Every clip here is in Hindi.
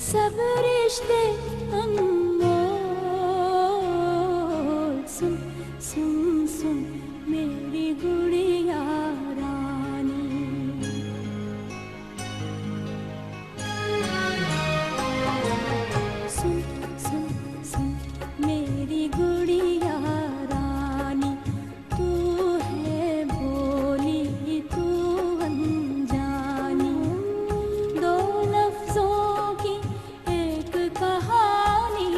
सब रिश्ते अनमोल। सुन सुन सुन मेरी गुड़िया रानी। सुन सुन सुन मेरी गुड़िया रानी। तू है भोली तू अनजानी। दो लफ्जों की एक कहानी।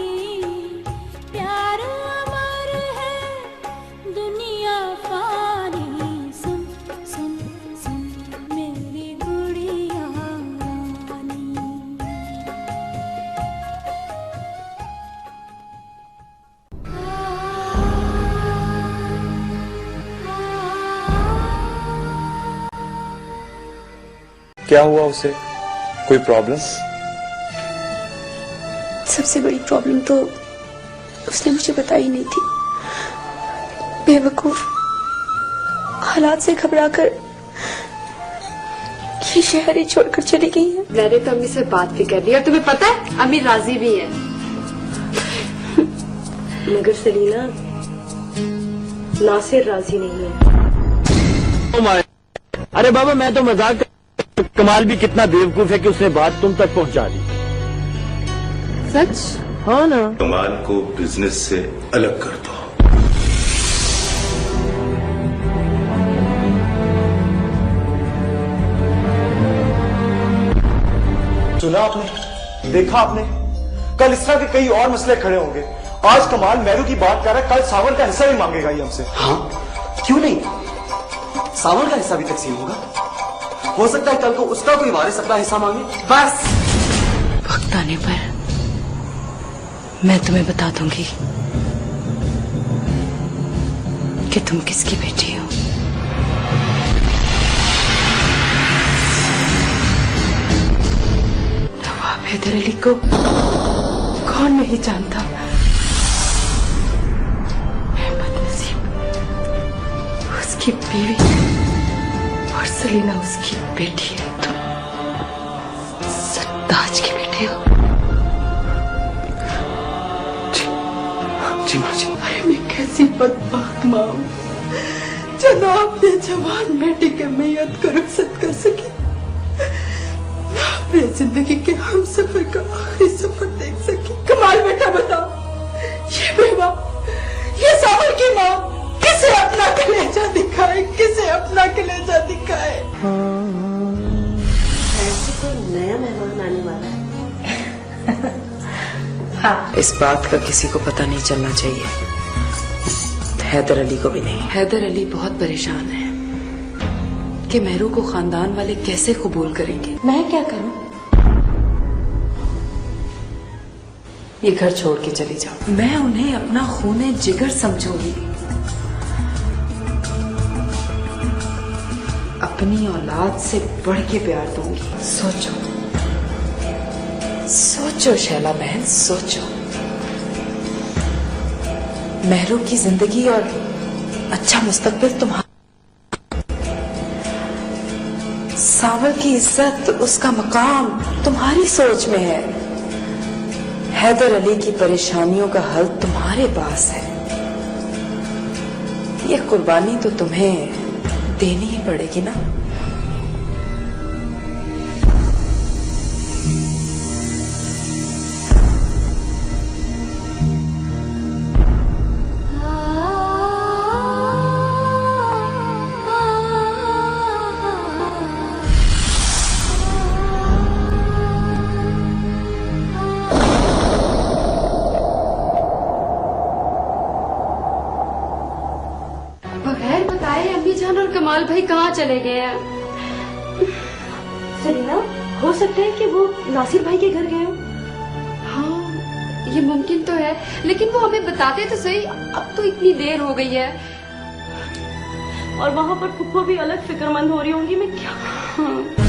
प्यार अमर है दुनिया फानी। सुन सुन सुन मेरी गुड़िया रानी। क्या हुआ उसे? कोई प्रॉब्लम? सबसे बड़ी प्रॉब्लम तो उसने मुझे बताई नहीं थी। बेवकूफ हालात से घबराकर ये शहर ही छोड़कर चली गई है। मैंने तो अम्मी से बात भी कर ली और तुम्हें पता है अम्मी राजी भी है। मगर सलीना, नासिर राजी नहीं है। अरे बाबा मैं तो मजाक कर। कमाल भी कितना बेवकूफ है कि उसने बात तुम तक पहुंचा दी। सच? हाँ ना। कमाल को बिजनेस से अलग कर दो। सुना आपने? देखा आपने? कल इस तरह के कई और मसले खड़े होंगे। आज कमाल मेरू की बात कर रहा है, कल सावन का हिस्सा भी मांगेगा ये हमसे। हाँ क्यों नहीं, सावन का हिस्सा भी तकसीम होगा। हो सकता है कल को उसका कोई वारिस अपना हिस्सा मांगे। बस वक्त आने पर मैं तुम्हें बता दूंगी कि तुम किसकी बेटी हो। नवाब हैदर अली को कौन नहीं जानता। मैं बदनसीब उसकी बीवी और सलीना उसकी बेटी है। तुम सत्ताज के बेटे हो। जी माँ जी। अरे मैं कैसी बदबख्त माँ हूँ जो अपने जवान बेटे के मैयत को रुखसत कर सकी। अपनी जिंदगी के हम सफर का आखिरी सफर देख सकी। कमाल बेटा बताओ, ये बेवा, ये सावर की माँ किसे अपना कलेजा दिखाए, किसे अपना कलेजा दिखाए। ऐसे कोई नया मेहमान आने वाला है। हाँ। इस बात का किसी को पता नहीं चलना चाहिए, हैदर अली को भी नहीं। हैदर अली बहुत परेशान है कि मेहरू को खानदान वाले कैसे कबूल करेंगे। मैं क्या करूं? ये घर छोड़ के चली जाओ। मैं उन्हें अपना खूने जिगर समझूंगी। अपनी औलाद से बढ़ के प्यार दूंगी। सोचो सोचो शैला बहन, सोचो। मेहरू की जिंदगी और अच्छा मुस्तकबिल तुम्हारा। सावर की इज्जत, उसका मकाम तुम्हारी सोच में है। हैदर अली की परेशानियों का हल तुम्हारे पास है। ये कुर्बानी तो तुम्हें देनी ही पड़ेगी ना। बगैर बताए अम्मी जान और कमाल भाई कहाँ चले गए हैं? सलीना, हो सकता है कि वो नासिर भाई के घर गए हो। हाँ ये मुमकिन तो है, लेकिन वो हमें बताते तो सही। अब तो इतनी देर हो गई है। और वहाँ पर फुप्पो भी अलग फिक्रमंद हो रही होंगी। मैं क्या करूं?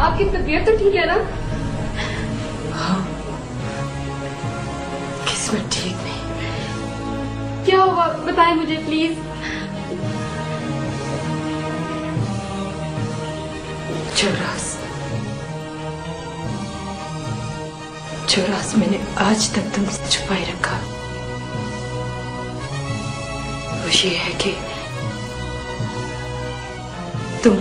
आपकी तबीयत तो ठीक है ना? हाँ, किस्मत ठीक नहीं। क्या हुआ बताएं मुझे प्लीज। जो राज मैंने आज तक तुमसे छुपाए रखा, वो ये है कि तुम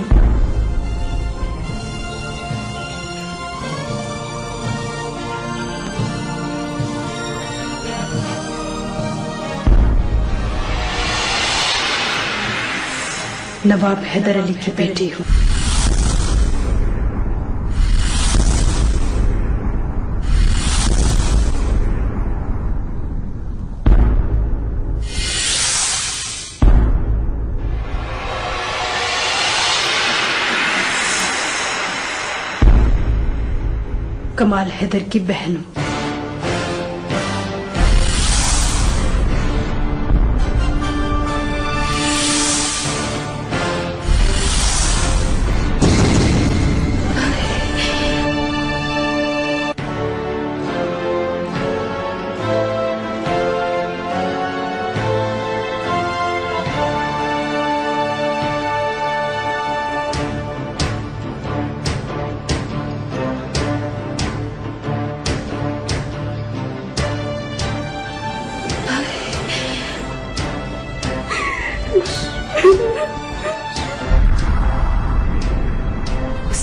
नवाब हैदर अली की बेटी हो। कमाल हैदर की बहन हूं।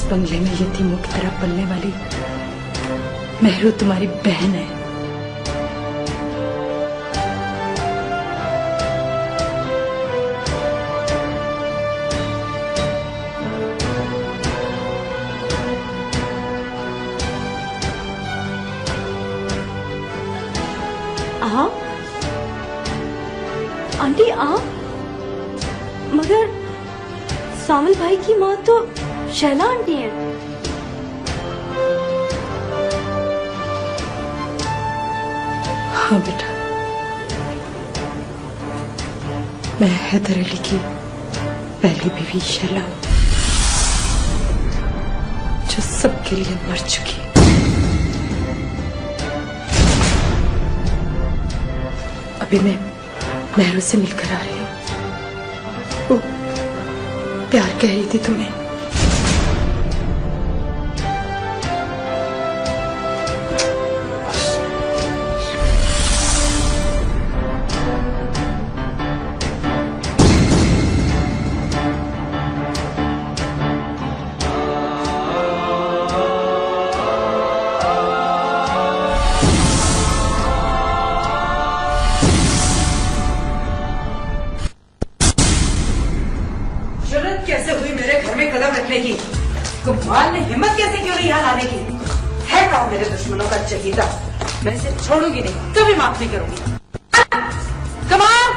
बंगले में यतीमों की तरह पलने वाली मेहरू तुम्हारी बहन है। आंटी आप, मगर सामल भाई की माँ तो शैला आंटी है। हाँ बेटा, मैं हैदर अली की पहली बीवी शैला हूं, जो सबके लिए मर चुकी। अभी मैं मेहरू से मिलकर आ रही हूँ। वो प्यार कह रही थी तुम्हें। कैसे हुई मेरे घर में कदम रखने की? कमाल ने हिम्मत कैसे क्यों नहीं यहाँ लाने की? है कौन मेरे दुश्मनों का चहीता? मैं इसे छोड़ूंगी नहीं, कभी माफ नहीं करूंगी। कमाल,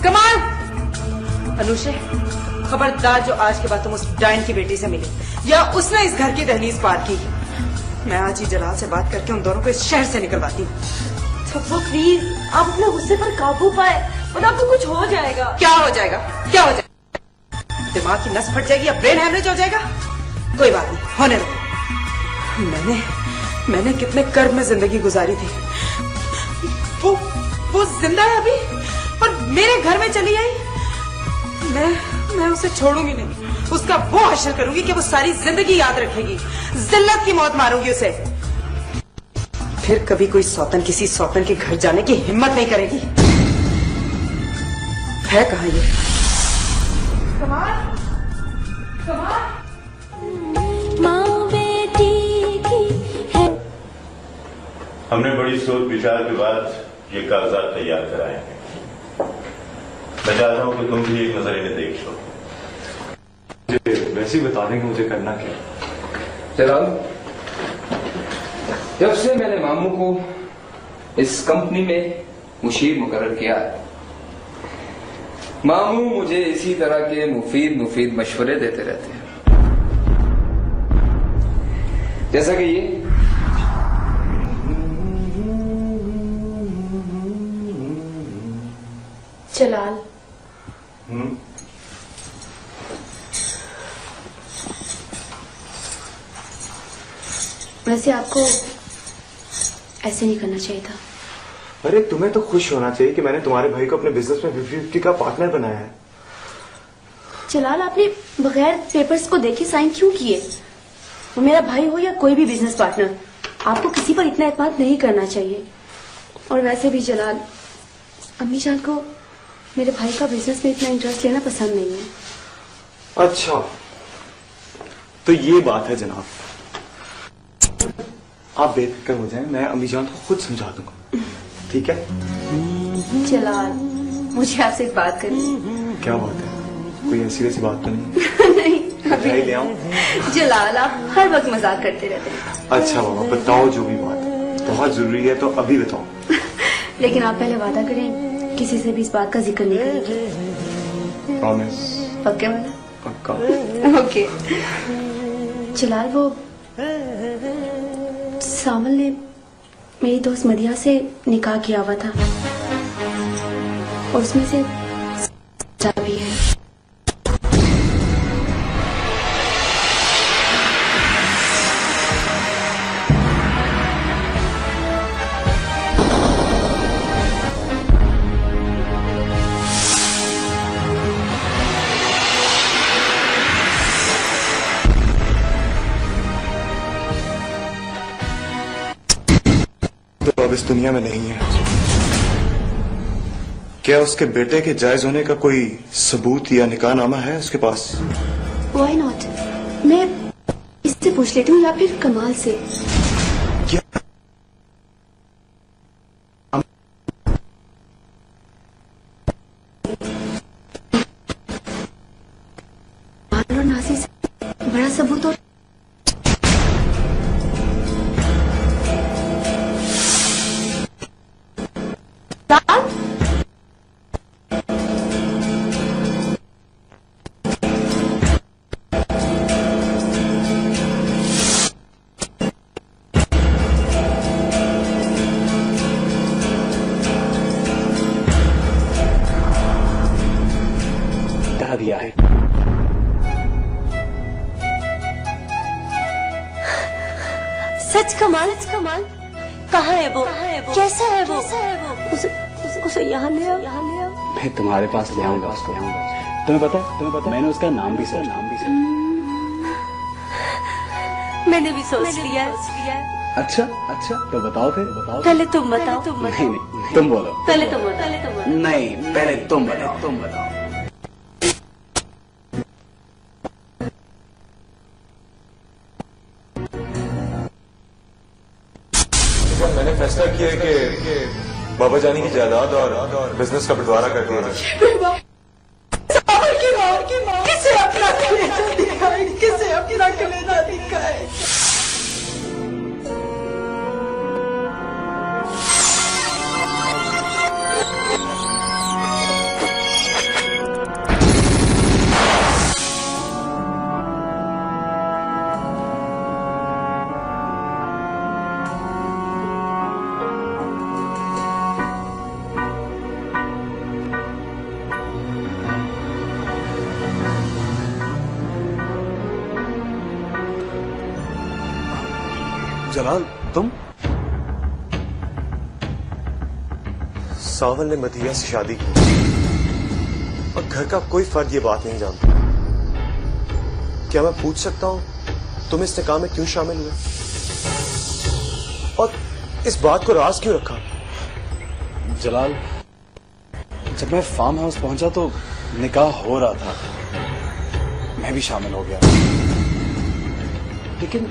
कमाल, अनुषे, खबरदार जो आज के बाद तुम उस डायन की बेटी से मिली या उसने इस घर की दहलीज पार की, मैं आज ही जलाल से बात करके उन दोनों को इस शहर से निकलवाती हूँ। तो प्लीज आप अपने गुस्से पर काबू पाए, वरना आपको कुछ हो जाएगा। क्या हो जाएगा? क्या हो जाएगा? दिमाग की नस फट जाएगी या ब्रेन हैमरेज हो जाएगा? कोई बात नहीं, होने दो। मैंने कितने कर्ब में जिंदगी गुजारी थी। वो जिंदा है अभी और मेरे घर में चली आई। मैं उसे छोड़ूंगी नहीं, उसका वो हश्र करूंगी कि वो सारी जिंदगी याद रखेगी। जिल्लत की मौत मारूंगी उसे। फिर कभी कोई सौतन किसी सौतन के घर जाने की हिम्मत नहीं करेगी। है कहाँ ये? माँ बेटी की है। हमने बड़ी सोच विचार के बाद ये कागजात तैयार कराए हैं। मैं चाहता हूं कि तुम भी एक नजर इन्हें देख लो। मुझे वैसे ही बता दें कि मुझे करना क्या। जलाल, जब से मैंने मामू को इस कंपनी में मुशीर मुकर्रर किया है, मामू मुझे इसी तरह के मुफीद मशवरे देते रहते हैं, जैसा कि ये। जलाल, वैसे आपको ऐसे नहीं करना चाहिए था। अरे तुम्हें तो खुश होना चाहिए कि मैंने तुम्हारे भाई को अपने बिजनेस में 50-50 का पार्टनर बनाया है। जलाल, आपने बगैर पेपर्स को देखे साइन क्यों किए? वो मेरा भाई हो या कोई भी बिजनेस पार्टनर, आपको किसी पर इतना एतमाद नहीं करना चाहिए। और वैसे भी जलाल, अम्मी जान को मेरे भाई का बिजनेस में इतना इंटरेस्ट लेना पसंद नहीं है। अच्छा, तो ये बात है जनाब। आप बेफिक्र हो जाएं, मैं अम्मी जान को खुद समझा दूंगा, ठीक है? जलाल, मुझे आपसे एक बात करनी है। क्या बात है? कोई ऐसी वैसी बात तो नहीं? नहीं, अभी मिठाई ले आऊं? जलाल, आप हर वक्त मजाक करते रहते हैं। अच्छा बाबा, बताओ जो भी बात है, बहुत जरूरी है तो अभी बताओ। लेकिन आप पहले वादा करें किसी से भी इस बात का जिक्र नहीं करेंगे। प्रॉमिस? पक्के वाला? पक्का। ओके। जलाल, वो सावल ने मेरी दोस्त मदिया से निकाह किया हुआ था और उसमें से भी है। तो अब इस दुनिया में नहीं है। क्या उसके बेटे के जायज होने का कोई सबूत या निकाहनामा है उसके पास? Why not? मैं इससे पूछ लेती हूँ या फिर कमाल से। क्या? और नासी से बड़ा सबूत और दिया है। सच कमाल, कहाँ है वो? कैसा है वो? उसे यहाँ ले आओ। मैं तुम्हारे पास ले आऊंगा उसको। तुम्हें पता मैंने उसका नाम भी सोचा। मैंने भी सोच लिया। अच्छा, तो बताओ फिर। पहले तुम बताओ। नहीं, तुम बोलो। पहले तुम बताओ। नहीं, पहले तुम बताओ। मैंने फैसला किया है कि बाबा जानी की जायदाद और बिजनेस का बंटवारा कर दिया जाए। किसे अपना कलेजा दिखाए, किसे अपना कलेजा दिखाए। जलाल, तुम? सावल ने मदिया से शादी की और घर का कोई फर्द ये बात नहीं जानता। क्या मैं पूछ सकता हूं तुम इस निकाह में क्यों शामिल हुए और इस बात को राज क्यों रखा? जलाल, जब मैं फार्म हाउस पहुंचा तो निकाह हो रहा था, मैं भी शामिल हो गया। लेकिन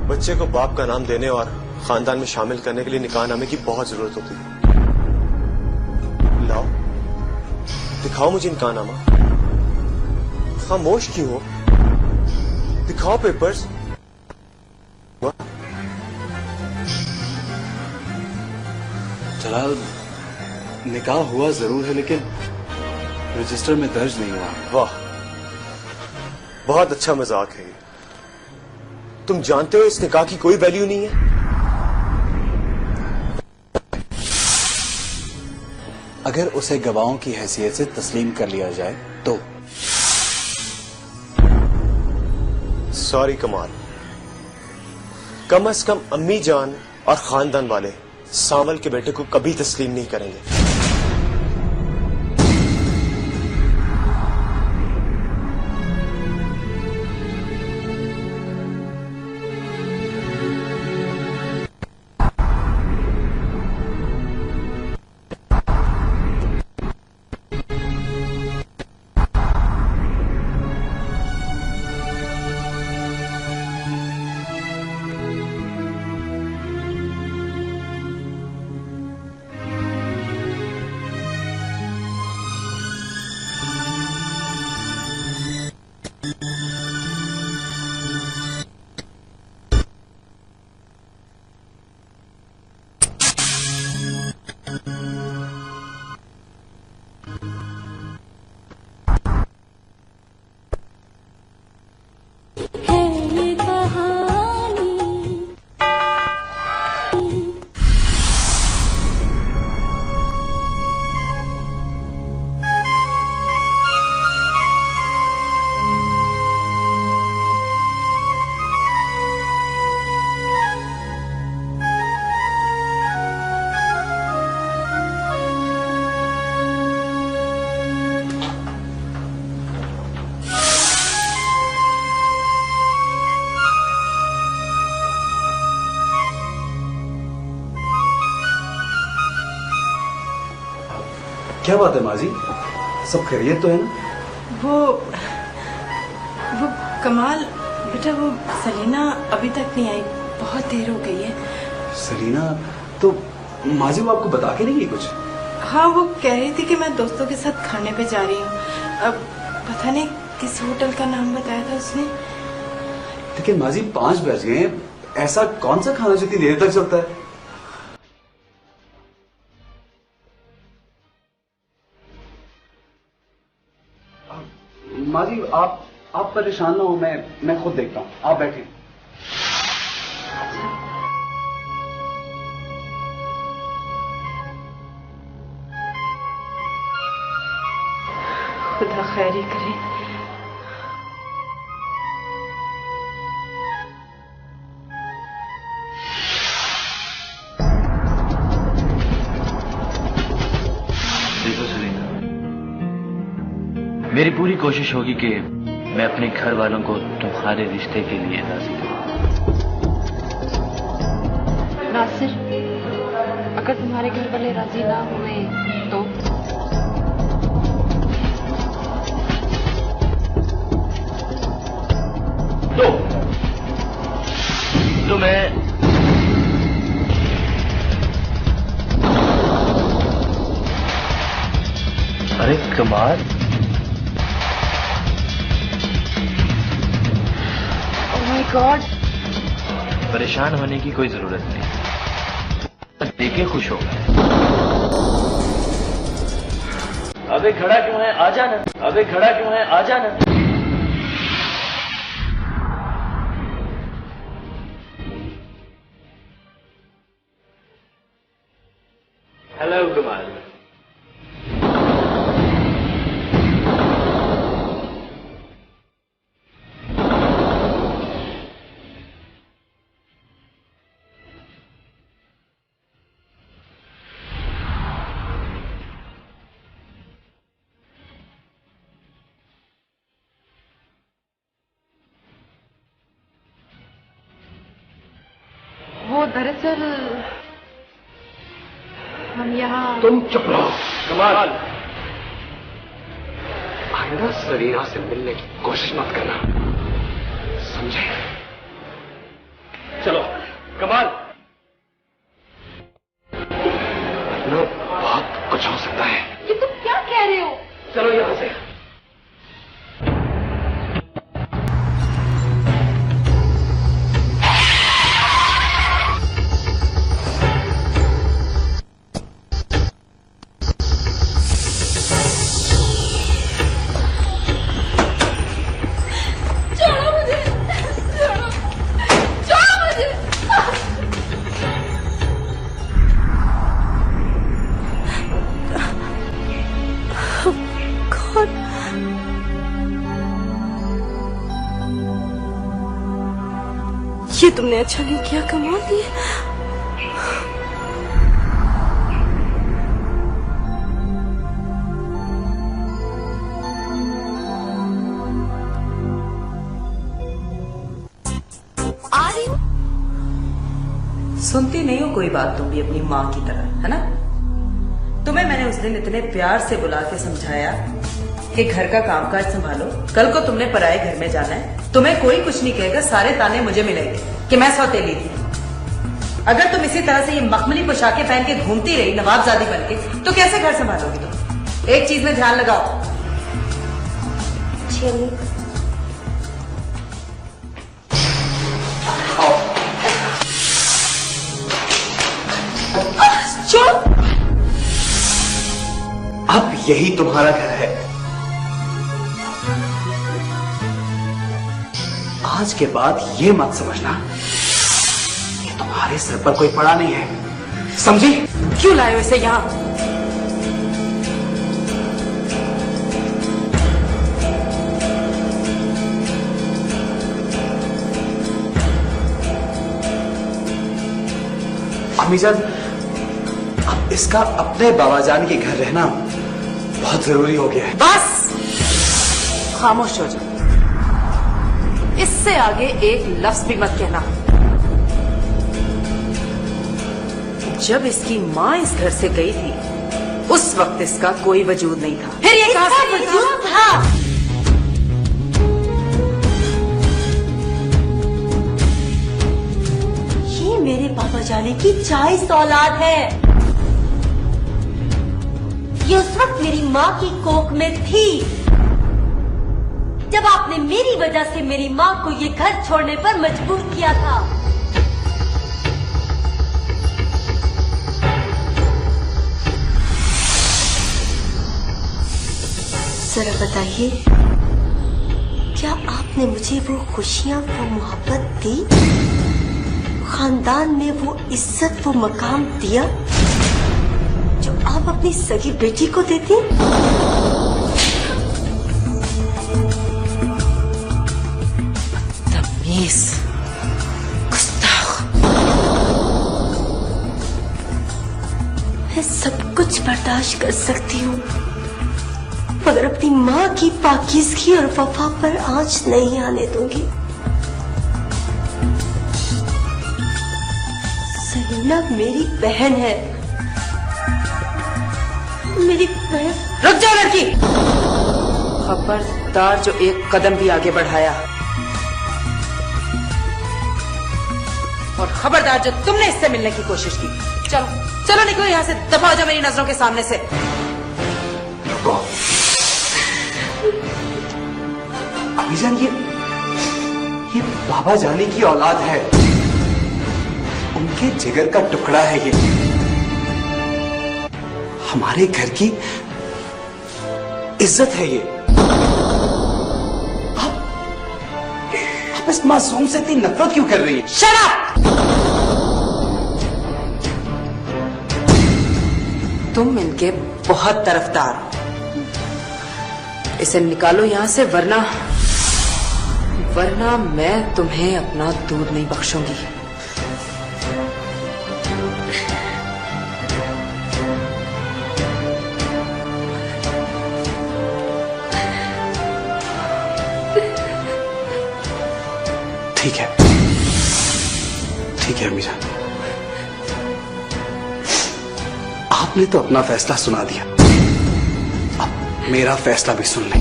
बच्चे को बाप का नाम देने और खानदान में शामिल करने के लिए निकाहनामे की बहुत जरूरत होती है। लाओ, दिखाओ मुझे निकाहनामा। खामोश क्यों हो? दिखाओ पेपर्स। जलाल, निकाह हुआ जरूर है लेकिन रजिस्टर में दर्ज नहीं हुआ। वाह, बहुत अच्छा मजाक है ये। तुम जानते हो इस निकाह की कोई वैल्यू नहीं है। अगर उसे गवाहों की हैसियत से तस्लीम कर लिया जाए तो सॉरी कमाल, कम से कम अम्मी जान और खानदान वाले सांवल के बेटे को कभी तस्लीम नहीं करेंगे। क्या बात है माँ जी, सब खैरियत तो है ना? वो कमाल बेटा, वो सलीना अभी तक नहीं आई, बहुत देर हो गई है। सलीना तो माँ जी वो आपको बता के नहीं गई कुछ? हाँ, वो कह रही थी कि मैं दोस्तों के साथ खाने पे जा रही हूँ। अब पता नहीं किस होटल का नाम बताया था उसने। लेकिन माँ जी 5 बज गए, ऐसा कौन सा खाना जो इतनी देर तक चलता है? माँ जी आप परेशान ना हो, मैं खुद देखता हूँ, आप बैठिए। खुदा खैरी करे। देखो सलीना, मेरी पूरी कोशिश होगी कि मैं अपने घर वालों को तुम्हारे रिश्ते के लिए राजी करूं। नासिर, अगर तुम्हारे घर वाले राजी ना हुए तो मैं अरे कमाल, ओह माय गॉड, परेशान होने की कोई जरूरत नहीं, देखे खुश हो गए। अबे खड़ा क्यों है, आ जाना। अबे खड़ा क्यों है, आ जाना। हेलो कमाल। वो दरअसल हम यहाँ। तुम चुप रहो कमाल। आइंदा सरीना से मिलने की कोशिश मत करना, समझे? चलो कमाल। वरना बहुत कुछ हो सकता है। ये तुम क्या कह रहे हो? चलो यहां से। ये तुमने अच्छा नहीं किया कमाल। ये आ रही हूँ। सुनती नहीं हो कोई बात तुम भी अपनी माँ की तरह, है ना? तुम्हें मैंने उस दिन इतने प्यार से बुला के समझाया कि घर का कामकाज संभालो, कल को तुमने पराए घर में जाना है, तुम्हें कोई कुछ नहीं कहेगा, सारे ताने मुझे मिलेंगे कि मैं सौतेली थी। अगर तुम इसी तरह से ये मखमली पोशाकें पहन के घूमती रही नवाबजादी बन के, तो कैसे घर संभालोगी तुम? एक चीज में ध्यान लगाओ। चुप! अब यही तुम्हारा घर है। आज के बाद ये मत समझना कि तुम्हारे सिर पर कोई पड़ा नहीं है, समझी? क्यों लाए हो इसे यहां? अम्मीजान, अब इसका अपने बाबाजान के घर रहना बहुत जरूरी हो गया है। बस खामोश हो जाओ, इससे आगे एक लफ्ज भी मत कहना। जब इसकी माँ इस घर से गई थी, उस वक्त इसका कोई वजूद नहीं था। फिर ये कहां से वजूद था? ये मेरे पापा जाने की 40 औलाद है। ये उस वक्त मेरी माँ की कोख में थी जब आपने मेरी वजह से मेरी माँ को ये घर छोड़ने पर मजबूर किया था। जरा बताइए, क्या आपने मुझे वो खुशियां, वो मोहब्बत दी? खानदान में वो इज्जत, वो मकाम दिया जो आप अपनी सगी बेटी को देती? मैं सब कुछ बर्दाश्त कर सकती हूँ, मगर अपनी माँ की पाकीज़गी और वफा पर आंच नहीं आने दूंगी। सलीना मेरी बहन है, मेरी बहन। रुक जाओ लड़की! खबरदार जो एक कदम भी आगे बढ़ाया, और खबरदार जो तुमने इससे मिलने की कोशिश की। चलो चलो निकलो यहाँ से, दफा हो जाओ मेरी नजरों के सामने से। अमीजान, ये बाबा जानी की औलाद है, उनके जिगर का टुकड़ा है ये, हमारे घर की इज्जत है ये। आप इस मासूम से इतनी नफरत क्यों कर रही हैं? Shut up! तुम इनके बहुत तरफदार हो। इसे निकालो यहां से, वरना मैं तुम्हें अपना दूध नहीं बख्शूंगी। ठीक है, ठीक है अमीजान, आपने तो अपना फैसला सुना दिया, अब मेरा फैसला भी सुन लें।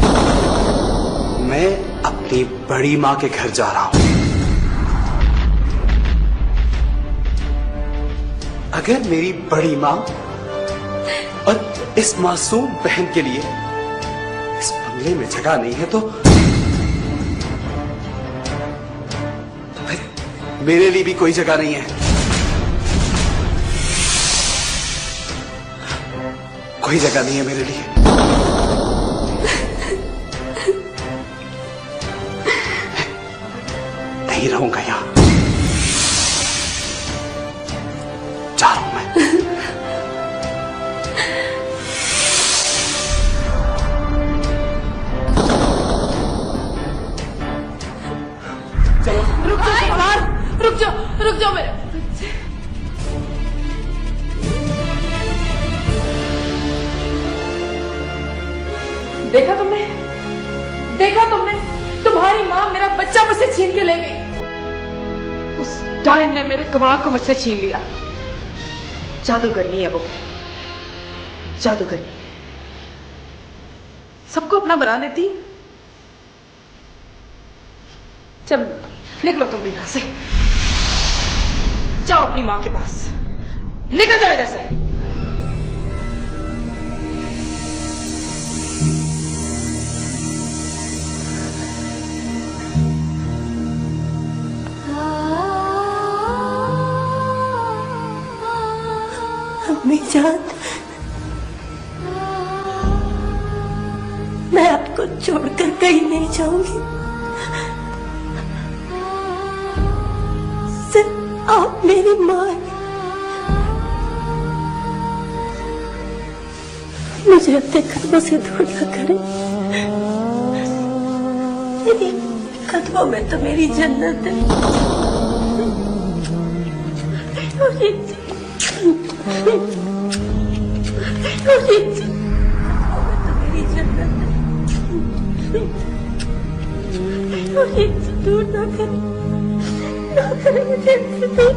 मैं अपनी बड़ी माँ के घर जा रहा हूं। अगर मेरी बड़ी माँ और इस मासूम बहन के लिए इस बंगले में जगह नहीं है, तो मेरे लिए भी कोई जगह नहीं है। कोई जगह नहीं है मेरे लिए। नहीं रहूंगा यहां, जा रहा हूं मैं। रुक देखा तुमने? तुम्हारी माँ मेरा बच्चा मुझसे छीन के ले गई। उस डायन ने मेरे कमाल को मुझसे छीन लिया। जादूगरनी है वो, जादूगरनी। सबको अपना बना देती। चल निकलो तुम भी यहाँ से, जाओ अपनी माँ के पास, निकल जाओ इधर से। अम्मी जान, मैं आपको छोड़कर कहीं नहीं जाऊंगी। सिर्फ आप मेरी माँ हैं। मुझे अपने कदमों से दूर न करें। मेरे कदमों में तो मेरी जन्नत है। दूर ना करें, ना करें मुझे दूर।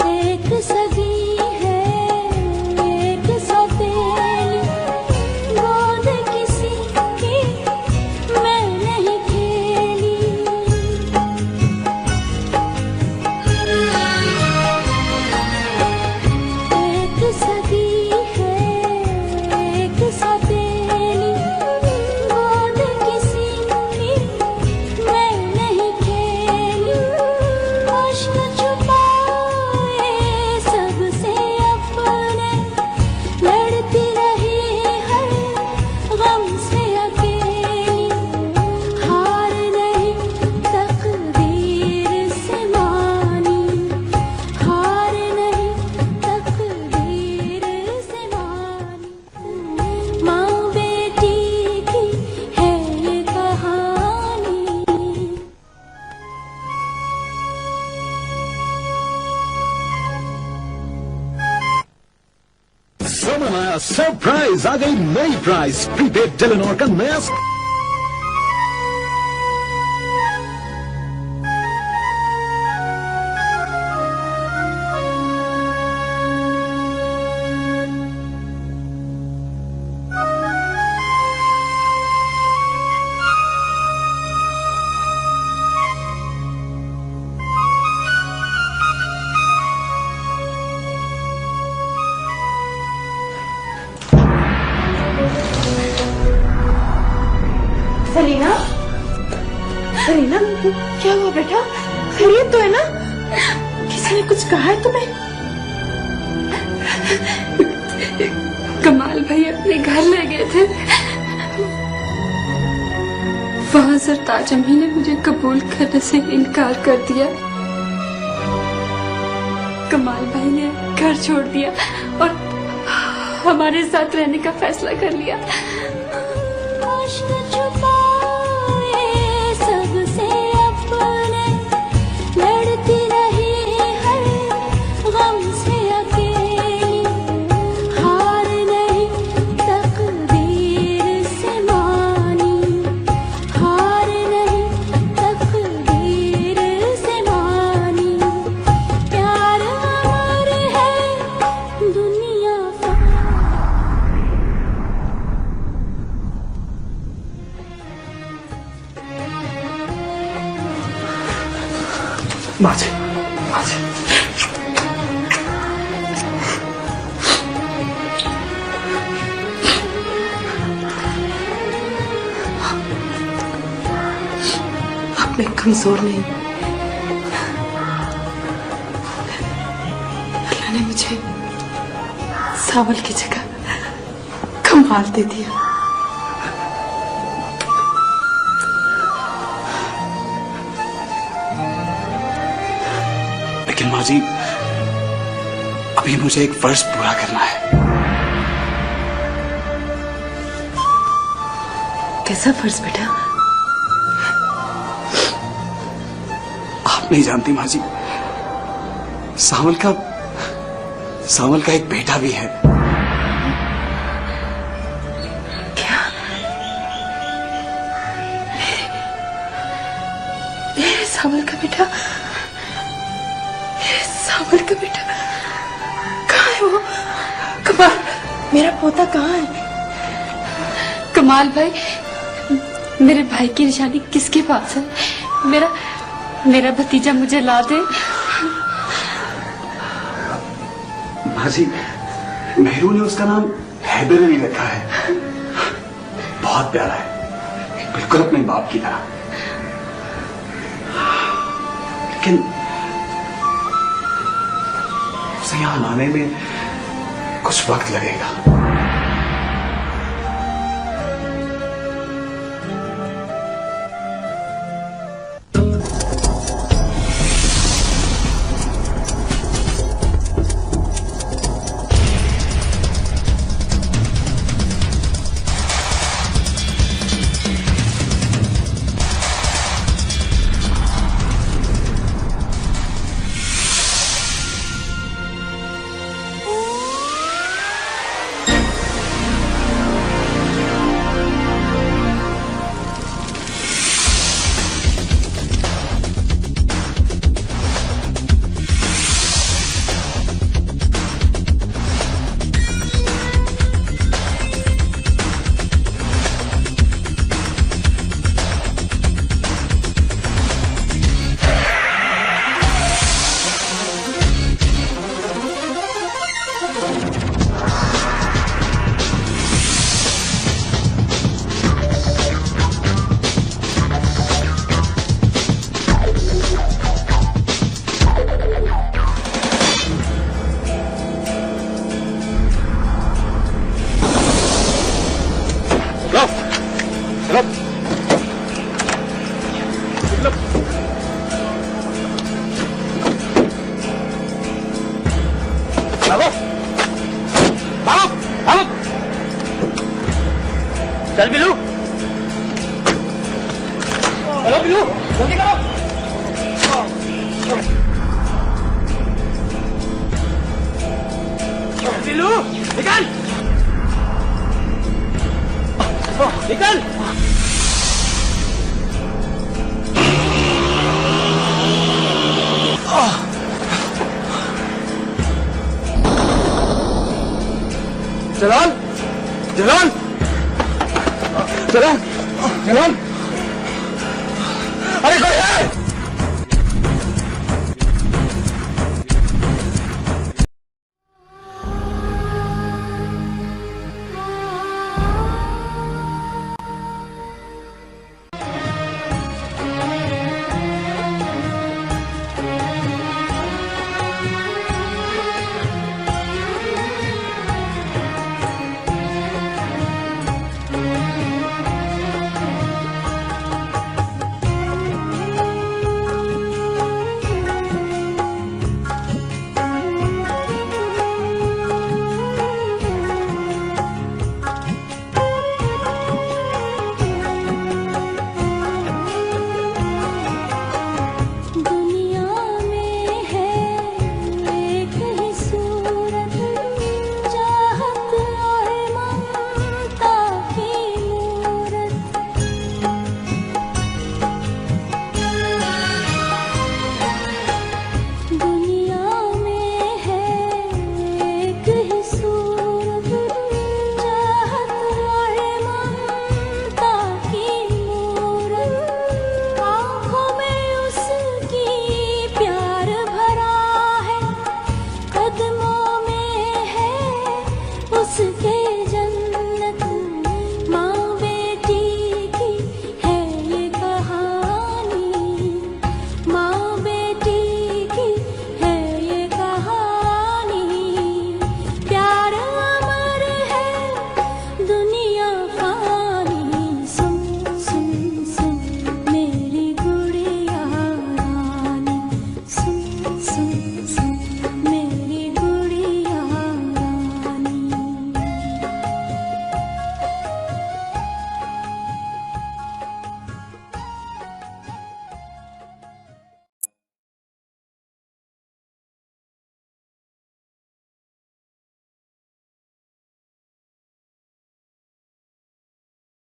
एक सगी है एक सौतेली, गोद किसी की मैं नहीं खेली। एक सगी सरप्राइज, आ गई नई प्राइस प्रीपेड टेलीनॉर का नया। सलीना, सलीना, क्या हुआ बेटा? खैरियत तो है ना? किसी ने कुछ कहा है तुम्हें? कमाल भाई अपने घर ले गए थे, वहां सरताज अम्मी ने मुझे कबूल करने से इनकार कर दिया। कमाल भाई ने घर छोड़ दिया और हमारे साथ रहने का फैसला कर लिया। सबसे अपने लड़ती रही हर गम से अकेली, हार नहीं तकदीर से मानी, हार नहीं तकदीर से मानी। प्यार अमर है दुनिया माझे, माझे। अब मैं कमजोर नहीं। अल्लाह ने मुझे सावल की जगह कमाल दे दिया। लेकिन माँ जी, अभी मुझे एक फर्ज पूरा करना है। कैसा फर्ज बेटा? आप नहीं जानती माँ जी, सामल का एक बेटा भी है। क्या? मेरे सामल का बेटा? मेरे सामल का बेटा कहाँ है वो? कमाल, मेरा पोता कहाँ है? कमाल भाई, मेरे भाई की निशानी किसके पास है? मेरा भतीजा मुझे ला दे। माँ जी, नेहरू ने उसका नाम हैदर अली रखा है। बहुत प्यारा है, बिल्कुल अपने बाप की तरह। लेकिन उसे यहां लाने में कुछ वक्त लगेगा। चल बिलू, चलो बिलू, जल्दी करो। बिलू निकल, निकल। जलाल, जलाल, जलाल, जलाल, अरे कोई है?